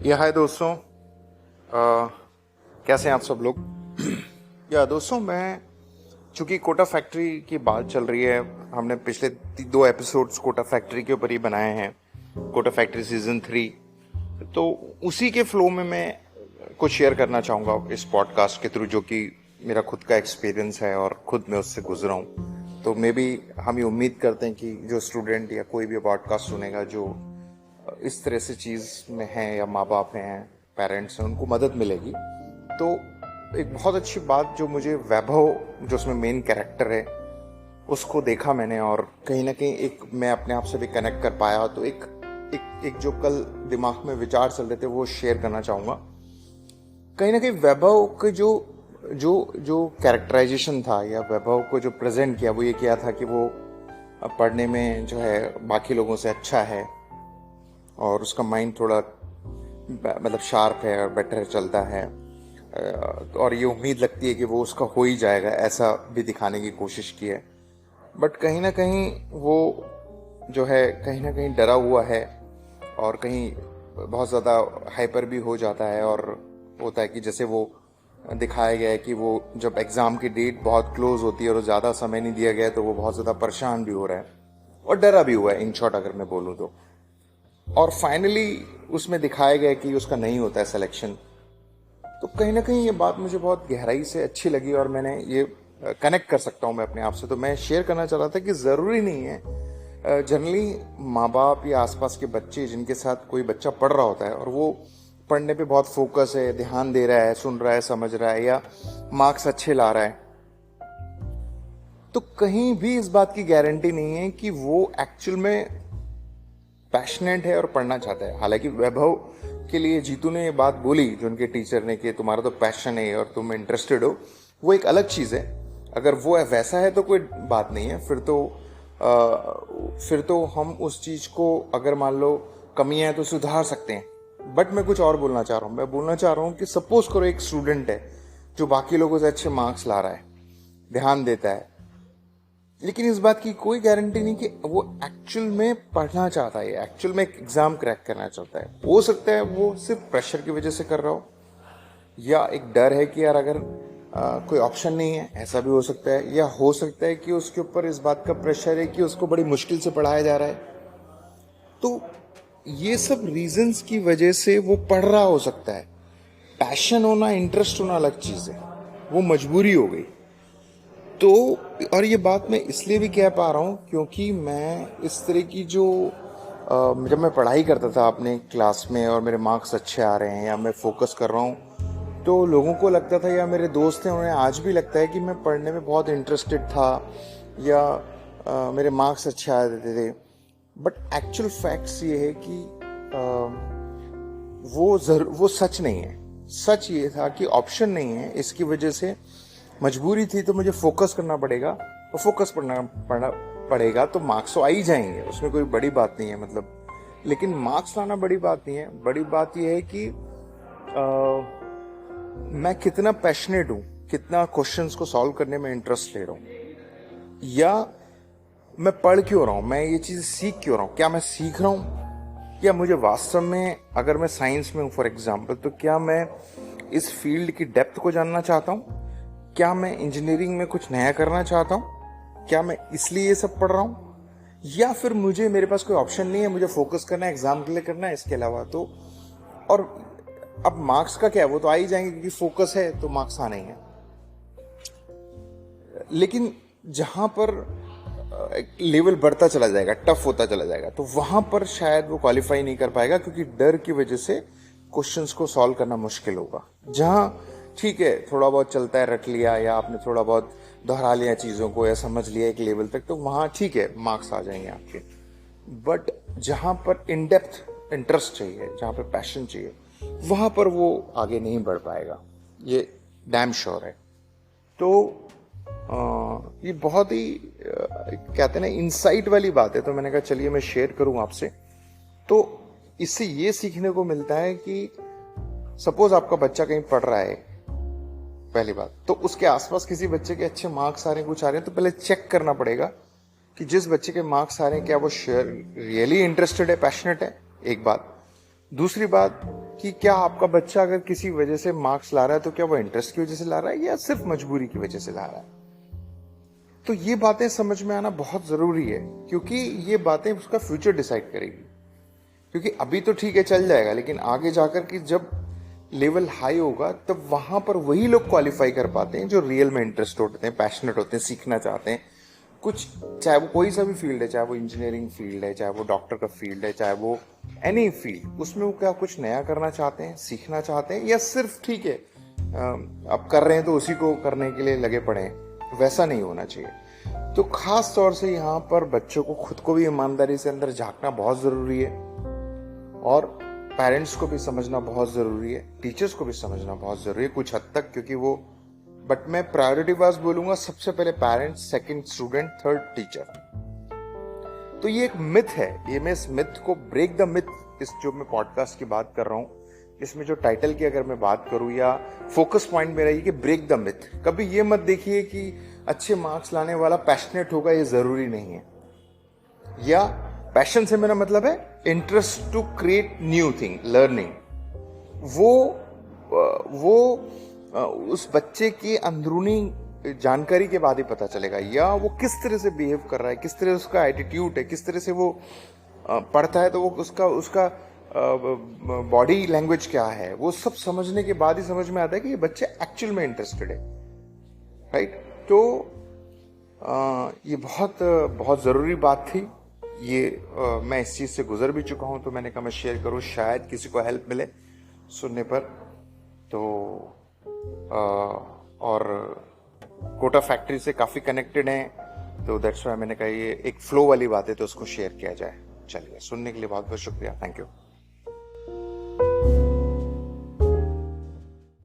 या हाय दोस्तों। कैसे हैं आप सब लोग? या दोस्तों, मैं चूंकि कोटा फैक्ट्री की बात चल रही है, हमने पिछले 2 एपिसोड्स कोटा फैक्ट्री के ऊपर ही बनाए हैं, कोटा फैक्ट्री सीजन 3। तो उसी के फ्लो में मैं कुछ शेयर करना चाहूँगा इस पॉडकास्ट के थ्रू, जो कि मेरा खुद का एक्सपीरियंस है और खुद मैं उससे गुजरा हूँ। तो मे बी हम ये उम्मीद करते हैं कि जो स्टूडेंट या कोई भी पॉडकास्ट सुनेगा जो इस तरह से चीज़ में हैं या माँ बाप हैं, पेरेंट्स हैं, उनको मदद मिलेगी। तो एक बहुत अच्छी बात जो मुझे वैभव, जो उसमें मेन कैरेक्टर है, उसको देखा मैंने और कहीं ना कहीं एक मैं अपने आप से भी कनेक्ट कर पाया। तो एक एक एक जो कल दिमाग में विचार चल रहे थे वो शेयर करना चाहूँगा। कहीं ना कहीं वैभव के जो जो जो कैरेक्टराइजेशन था या वैभव को जो प्रेजेंट किया, वो ये किया था कि वो पढ़ने में जो है बाकी लोगों से अच्छा है और उसका माइंड थोड़ा मतलब शार्प है और बेटर चलता है, और ये उम्मीद लगती है कि वो उसका हो ही जाएगा, ऐसा भी दिखाने की कोशिश की है। बट कहीं ना कहीं वो जो है कहीं ना कहीं डरा हुआ है और कहीं बहुत ज़्यादा हाइपर भी हो जाता है। और होता है कि जैसे वो दिखाया गया है कि वो जब एग्ज़ाम की डेट बहुत क्लोज होती है और ज़्यादा समय नहीं दिया गया है तो वो बहुत ज़्यादा परेशान भी हो रहा है और डरा भी हुआ है, इन शॉर्ट अगर मैं बोलूँ तो। और फाइनली उसमें दिखाया गया कि उसका नहीं होता है सिलेक्शन। तो कहीं ना कहीं ये बात मुझे बहुत गहराई से अच्छी लगी और मैंने ये कनेक्ट कर सकता हूँ मैं अपने आप से। तो मैं शेयर करना चाह रहा था कि ज़रूरी नहीं है, जनरली माँ बाप या आसपास के बच्चे जिनके साथ कोई बच्चा पढ़ रहा होता है और वो पढ़ने पे बहुत फोकस है, ध्यान दे रहा है, सुन रहा है, समझ रहा है या मार्क्स अच्छे ला रहा है, तो कहीं भी इस बात की गारंटी नहीं है कि वो एक्चुअल में पैशनेट है और पढ़ना चाहता है। हालांकि वैभव के लिए जीतू ने ये बात बोली जो उनके टीचर ने कि तुम्हारा तो पैशन है और तुम इंटरेस्टेड हो, वो एक अलग चीज़ है। अगर वो वैसा है तो कोई बात नहीं है, फिर तो हम उस चीज़ को अगर मान लो कमियां हैं तो सुधार सकते हैं। बट मैं कुछ और बोलना चाह रहा हूँ। मैं बोलना चाह रहा हूँ कि सपोज करो एक स्टूडेंट है जो बाकी लोगों से अच्छे मार्क्स ला रहा है, ध्यान देता है, लेकिन इस बात की कोई गारंटी नहीं कि वो एक्चुअल में पढ़ना चाहता है, एक्चुअल में एक एग्जाम क्रैक करना चाहता है। हो सकता है वो सिर्फ प्रेशर की वजह से कर रहा हो या एक डर है कि यार अगर कोई ऑप्शन नहीं है, ऐसा भी हो सकता है। या हो सकता है कि उसके ऊपर इस बात का प्रेशर है कि उसको बड़ी मुश्किल से पढ़ाया जा रहा है। तो ये सब रीजंस की वजह से वो पढ़ रहा हो सकता है। पैशन होना, इंटरेस्ट होना अलग चीज़ है, वो मजबूरी हो गई। तो और ये बात मैं इसलिए भी कह पा रहा हूँ क्योंकि मैं इस तरह की जो जब मैं पढ़ाई करता था अपने क्लास में और मेरे मार्क्स अच्छे आ रहे हैं या मैं फोकस कर रहा हूँ, तो लोगों को लगता था या मेरे दोस्त हैं उन्हें आज भी लगता है कि मैं पढ़ने में बहुत इंटरेस्टेड था या मेरे मार्क्स अच्छे आ देते थे। बट एक्चुअल फैक्ट्स ये है कि वो सच नहीं है। सच ये था कि ऑप्शन नहीं है, इसकी वजह से मजबूरी थी, तो मुझे फोकस करना पड़ेगा और फोकस पढ़ना पड़ेगा तो मार्क्स तो आ ही जाएंगे, उसमें कोई बड़ी बात नहीं है मतलब। लेकिन मार्क्स लाना बड़ी बात नहीं है, बड़ी बात यह है कि मैं कितना पैशनेट हूँ, कितना क्वेश्चंस को सॉल्व करने में इंटरेस्ट ले रहा हूँ, या मैं पढ़ क्यों रहा हूँ, मैं ये चीज़ सीख क्यों रहा हूँ। क्या मैं सीख रहा हूँ या मुझे वास्तव में, अगर मैं साइंस में हूँ फॉर एग्जाम्पल, तो क्या मैं इस फील्ड की डेप्थ को जानना चाहता हूँ, क्या मैं इंजीनियरिंग में कुछ नया करना चाहता हूँ, क्या मैं इसलिए ये सब पढ़ रहा हूँ, या फिर मेरे पास कोई ऑप्शन नहीं है, मुझे फोकस करना है, एग्जाम के लिए करना है, इसके अलावा तो। और अब मार्क्स का क्या है, वो तो आ ही जाएंगे क्योंकि फोकस है तो मार्क्स आने ही है। लेकिन जहां पर लेवल बढ़ता चला जाएगा, टफ होता चला जाएगा, तो वहां पर शायद वो क्वालिफाई नहीं कर पाएगा क्योंकि डर की वजह से क्वेश्चंस को सॉल्व करना मुश्किल होगा। जहां ठीक है थोड़ा बहुत चलता है, रट लिया या आपने थोड़ा बहुत दोहरा लिया चीज़ों को या समझ लिया एक लेवल तक, तो वहाँ ठीक है मार्क्स आ जाएंगे आपके। बट जहाँ पर इन डेप्थ इंटरेस्ट चाहिए, जहाँ पर पैशन चाहिए, वहाँ पर वो आगे नहीं बढ़ पाएगा, ये डैम श्योर है। तो ये बहुत ही कहते हैं ना इंसाइट वाली बात है, तो मैंने कहा चलिए मैं शेयर करूँ आपसे। तो इससे ये सीखने को मिलता है कि सपोज आपका बच्चा कहीं पढ़ रहा है, पहली बात तो उसके आसपास किसी बच्चे के अच्छे मार्क्स आ रहे हैं, कुछ आ रहे हैं, तो पहले चेक करना पड़ेगा कि जिस बच्चे के मार्क्स आ रहे हैं क्या वो रियली इंटरेस्टेड है, पैशनेट है, एक बात। दूसरी बात कि क्या आपका बच्चा अगर किसी वजह से मार्क्स ला रहा है तो क्या वो इंटरेस्ट की वजह से ला रहा है या सिर्फ मजबूरी की वजह से ला रहा है। तो ये बातें समझ में आना बहुत जरूरी है, क्योंकि ये बातें उसका फ्यूचर डिसाइड करेगी। क्योंकि अभी तो ठीक है चल जाएगा, लेकिन आगे जाकर कि जब लेवल हाई होगा तब वहां पर वही लोग क्वालिफाई कर पाते हैं जो रियल में इंटरेस्ट होते हैं, पैशनेट होते हैं, सीखना चाहते हैं कुछ, चाहे वो कोई सा भी फील्ड है, चाहे वो इंजीनियरिंग फील्ड है, चाहे वो डॉक्टर का फील्ड है, चाहे वो एनी फील्ड, उसमें वो क्या कुछ नया करना चाहते हैं, सीखना चाहते हैं, या सिर्फ ठीक है अब कर रहे हैं तो उसी को करने के लिए लगे पड़े हैं। वैसा नहीं होना चाहिए। तो खास तौर से यहाँ पर बच्चों को खुद को भी ईमानदारी से अंदर झांकना बहुत जरूरी है, और पेरेंट्स को भी समझना बहुत जरूरी है, टीचर्स को भी समझना बहुत जरूरी है कुछ हद तक, क्योंकि वो, बट मैं प्रायोरिटी वाइज बोलूंगा, सबसे पहले parents, second student, third teacher. तो ये एक मिथ है, ये मैं इस मिथ को ब्रेक द मिथ, इस जो मैं पॉडकास्ट की बात कर रहा हूं, इसमें जो टाइटल की अगर मैं बात करूं या फोकस पॉइंट मेरा ये कि ब्रेक द मिथ। कभी ये मत देखिए कि अच्छे मार्क्स लाने वाला पैशनेट होगा, ये जरूरी नहीं है। या पैशन से मेरा मतलब है interest to create new thing, learning. वो उस बच्चे की अंदरूनी जानकारी के बाद ही पता चलेगा, या वो किस तरह से बिहेव कर रहा है, किस तरह उसका एटीट्यूड है, किस तरह से वो पढ़ता है, तो वो उसका बॉडी लैंग्वेज क्या है, वो सब समझने के बाद ही समझ में आता है कि ये बच्चे एक्चुअल में इंटरेस्टेड है, राइट। तो ये बहुत बहुत ज़रूरी बात थी। ये मैं इस चीज़ से गुजर भी चुका हूँ, तो मैंने कहा मैं शेयर करूँ, शायद किसी को हेल्प मिले सुनने पर। तो और कोटा फैक्ट्री से काफ़ी कनेक्टेड हैं, तो दैट्स वाई मैंने कहा ये एक फ्लो वाली बात है तो उसको शेयर किया जाए। चलिए, सुनने के लिए बहुत बहुत शुक्रिया, थैंक यू।